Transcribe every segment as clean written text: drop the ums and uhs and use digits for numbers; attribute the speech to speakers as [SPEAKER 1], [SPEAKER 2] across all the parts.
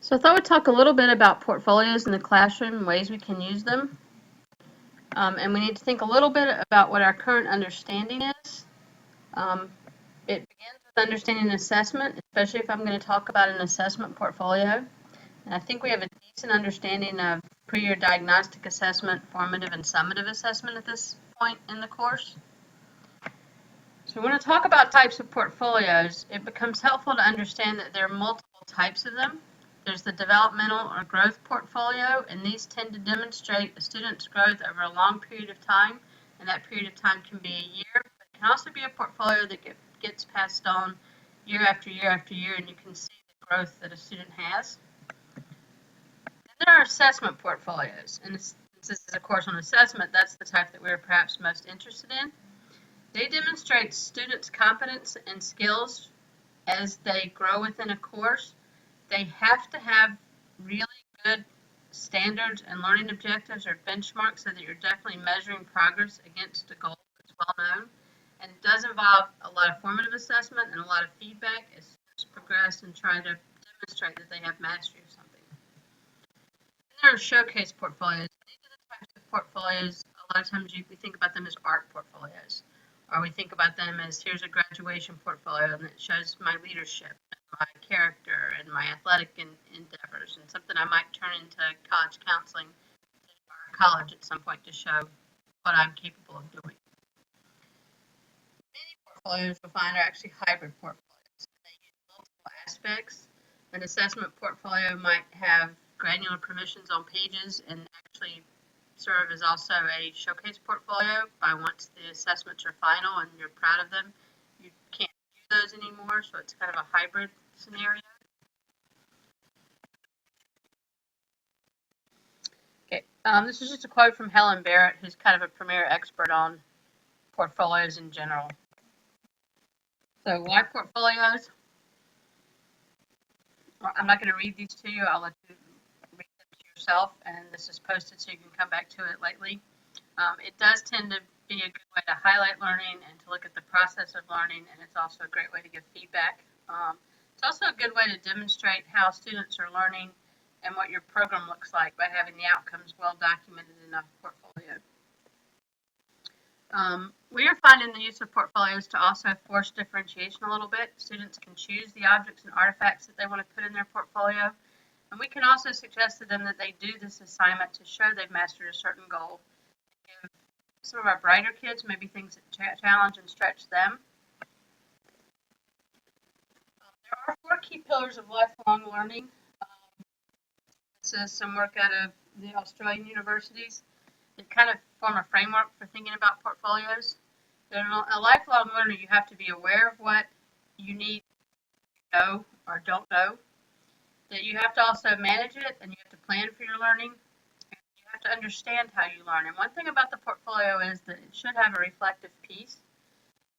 [SPEAKER 1] So I thought we'd talk a little bit about portfolios in the classroom and ways we can use them. And we need to think a little bit about what our current understanding is. Um, it begins with understanding assessment, especially if I'm going to talk about an assessment portfolio. And I think we have a decent understanding of pre or diagnostic assessment, formative and summative assessment at this point in the course. So we want to talk about types of portfolios. It becomes helpful to understand that there are multiple types of them. There's the developmental or growth portfolio, and these tend to demonstrate a student's growth over a long period of time, and that period of time can be a year, but it can also be a portfolio that gets passed on year after year after year, and you can see the growth that a student has. Then there are assessment portfolios, and since this is a course on assessment, that's the type that we're perhaps most interested in. They demonstrate students' competence and skills as they grow within a course. They have to have really good standards and learning objectives or benchmarks so that you're definitely measuring progress against a goal that's well known. And it does involve a lot of formative assessment and a lot of feedback as students progress and try to demonstrate that they have mastery of something. Then there are showcase portfolios. These are the types of portfolios, a lot of times we think about them as art portfolios. Or we think about them as, here's a graduation portfolio and it shows my leadership, and my character, and my athletic endeavors, and something I might turn into college counseling or college at some point to show what I'm capable of doing. Many portfolios you'll find are actually hybrid portfolios. They use multiple aspects. An assessment portfolio might have granular permissions on pages and actually serve as also a showcase portfolio by once the assessments are final and you're proud of them, you can't do those anymore, so it's kind of a hybrid scenario. Okay, this is just a quote from Helen Barrett, who's kind of a premier expert on portfolios in general. So why portfolios? Well, I'm not going to read these to you. I'll let you read them to yourself, and this is posted so you can come back to it lately. It does tend to be a good way to highlight learning and to look at the process of learning, and it's also a great way to give feedback. It's also a good way to demonstrate how students are learning and what your program looks like by having the outcomes well documented in a portfolio. We are finding the use of portfolios to also force differentiation a little bit. Students can choose the objects and artifacts that they want to put in their portfolio, and we can also suggest to them that they do this assignment to show they've mastered a certain goal. Give some of our brighter kids maybe things that challenge and stretch them. There are 4 key pillars of lifelong learning. This is some work out of the Australian universities that kind of form a framework for thinking about portfolios. A lifelong learner, you have to be aware of what you need to know or don't know. That you have to also manage it, and you have to plan for your learning. And you have to understand how you learn. And one thing about the portfolio is that it should have a reflective piece.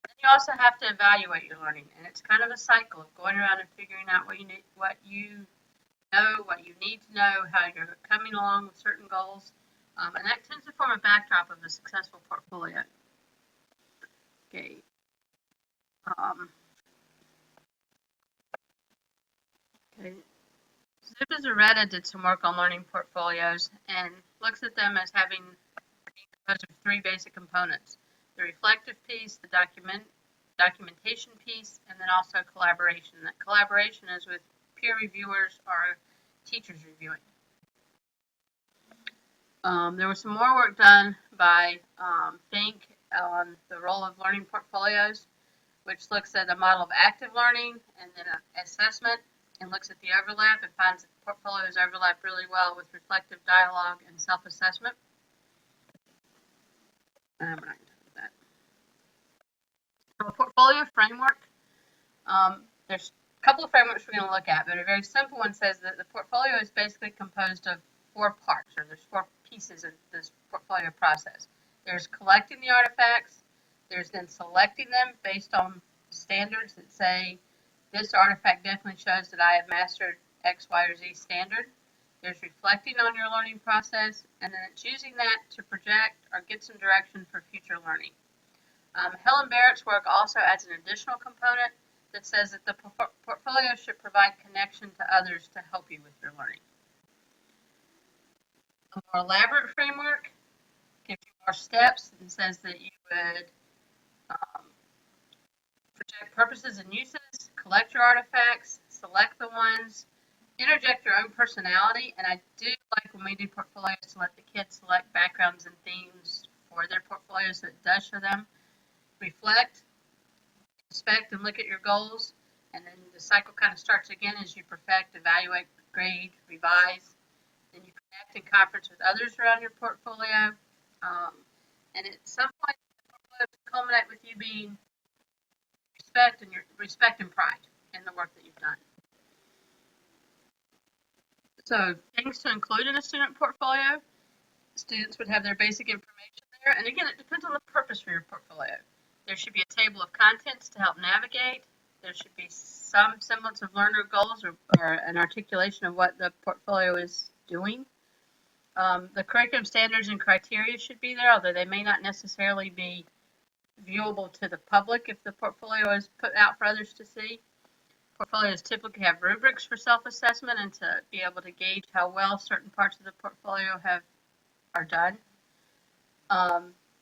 [SPEAKER 1] And you also have to evaluate your learning, and it's kind of a cycle of going around and figuring out what you need to know, how you're coming along with certain goals, and that tends to form a backdrop of a successful portfolio. Okay. Okay. Zipa Zaretta did some work on learning portfolios and looks at them as having being composed of 3 basic components: the reflective piece, the documentation piece, and then also collaboration. That collaboration is with peer reviewers or teachers reviewing. There was some more work done by Fink on the role of learning portfolios, which looks at a model of active learning and then an assessment, and looks at the overlap and finds that portfolios overlap really well with reflective dialogue and self-assessment. We're not going to do that. So a portfolio framework, there's a couple of frameworks we're going to look at, but a very simple one says that the portfolio is basically composed of 4 parts, or there's 4 pieces of this portfolio process. There's collecting the artifacts, there's then selecting them based on standards that say, this artifact definitely shows that I have mastered X, Y, or Z standard. There's reflecting on your learning process, and then it's using that to project or get some direction for future learning. Helen Barrett's work also adds an additional component that says that the portfolio should provide connection to others to help you with your learning. A more elaborate framework gives you more steps and says that you would project purposes and uses, collect your artifacts, select the ones, interject your own personality. And I do like when we do portfolios to let the kids select backgrounds and themes for their portfolios, so it does show them. Reflect, inspect, and look at your goals. And then the cycle kind of starts again as you perfect, evaluate, grade, revise. Then you connect and conference with others around your portfolio. And at some point, the portfolio will culminate with you being respect and pride in the work that you've done. So things to include in a student portfolio. Students would have their basic information there. And again, it depends on the purpose for your portfolio. There should be a table of contents to help navigate. There should be some semblance of learner goals or an articulation of what the portfolio is doing. The curriculum standards and criteria should be there, although they may not necessarily be viewable to the public if the portfolio is put out for others to see. Portfolios typically have rubrics for self-assessment and to be able to gauge how well certain parts of the portfolio are done.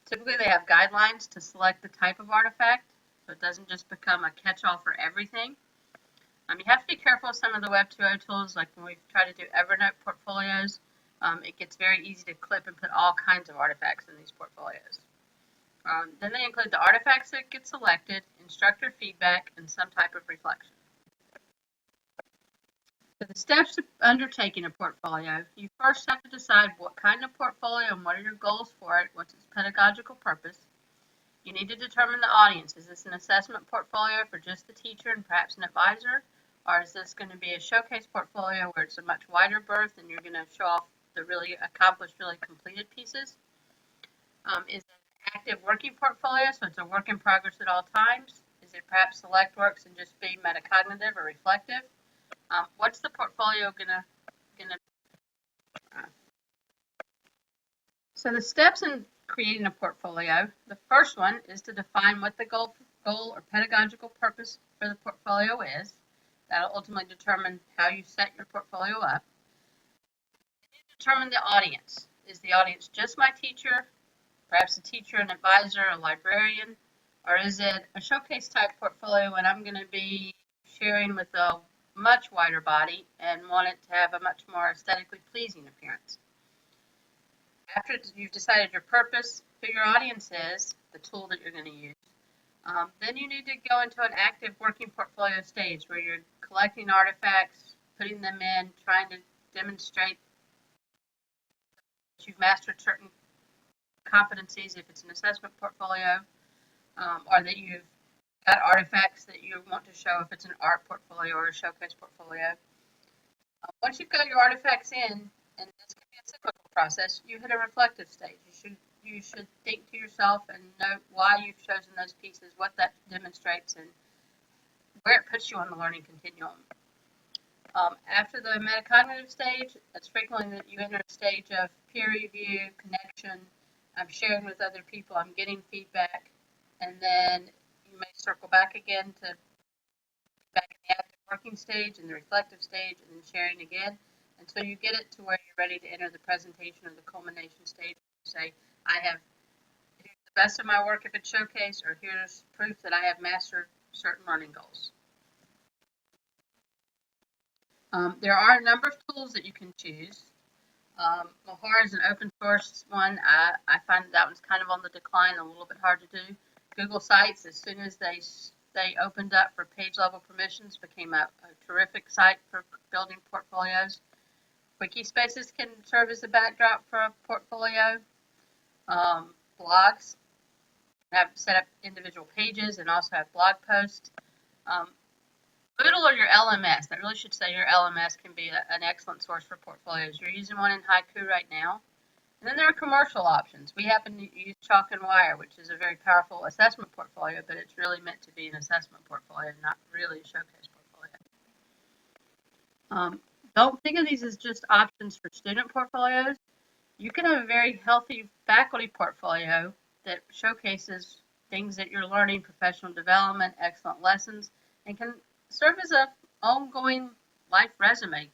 [SPEAKER 1] Typically they have guidelines to select the type of artifact, so it doesn't just become a catch-all for everything. You have to be careful with some of the Web 2.0 tools, like when we try to do Evernote portfolios, it gets very easy to clip and put all kinds of artifacts in these portfolios. Then they include the artifacts that get selected, instructor feedback, and some type of reflection. So the steps to undertaking a portfolio, you first have to decide what kind of portfolio and what are your goals for it, what's its pedagogical purpose. You need to determine the audience. Is this an assessment portfolio for just the teacher and perhaps an advisor? Or is this going to be a showcase portfolio where it's a much wider berth and you're going to show off the really accomplished, really completed pieces? Is it an active working portfolio, so it's a work in progress at all times? Is it perhaps select works and just be metacognitive or reflective? What's the portfolio gonna So the steps in creating a portfolio, the first one is to define what the goal or pedagogical purpose for the portfolio is. That'll ultimately determine how you set your portfolio up. You determine the audience. Is the audience just my teacher, perhaps a teacher, an advisor, a librarian, or is it a showcase type portfolio and I'm going to be sharing with a much wider body and want it to have a much more aesthetically pleasing appearance? After you've decided your purpose, who your audience is, the tool that you're going to use, then you need to go into an active working portfolio stage where you're collecting artifacts, putting them in, trying to demonstrate that you've mastered certain competencies if it's an assessment portfolio, or that you've got artifacts that you want to show if it's an art portfolio or a showcase portfolio. Once you've got your artifacts in, and this can be a cyclical process, you hit a reflective stage. You should think to yourself and note why you've chosen those pieces, what that demonstrates, and where it puts you on the learning continuum. After the metacognitive stage, that's frequently that you enter a stage of peer review, connection. I'm sharing with other people, I'm getting feedback, and then you may circle back again to back in the active working stage and the reflective stage, and then sharing again until you get it to where you're ready to enter the presentation or the culmination stage. You say, here's the best of my work if it's showcase, or here's proof that I have mastered certain learning goals. There are a number of tools that you can choose. Mahara is an open source one. I find that one's kind of on the decline, a little bit hard to do. Google Sites, as soon as they opened up for page level permissions, became a terrific site for building portfolios. Wikispaces can serve as a backdrop for a portfolio. Blogs have set up individual pages and also have blog posts. Moodle or your LMS, that really should say your LMS can be an excellent source for portfolios. You're using one in Haiku right now. And then there are commercial options. We happen to use Chalk and Wire, which is a very powerful assessment portfolio, but it's really meant to be an assessment portfolio, not really a showcase portfolio. Don't think of these as just options for student portfolios. You can have a very healthy faculty portfolio that showcases things that you're learning, professional development, excellent lessons, It can serve as a ongoing life resume.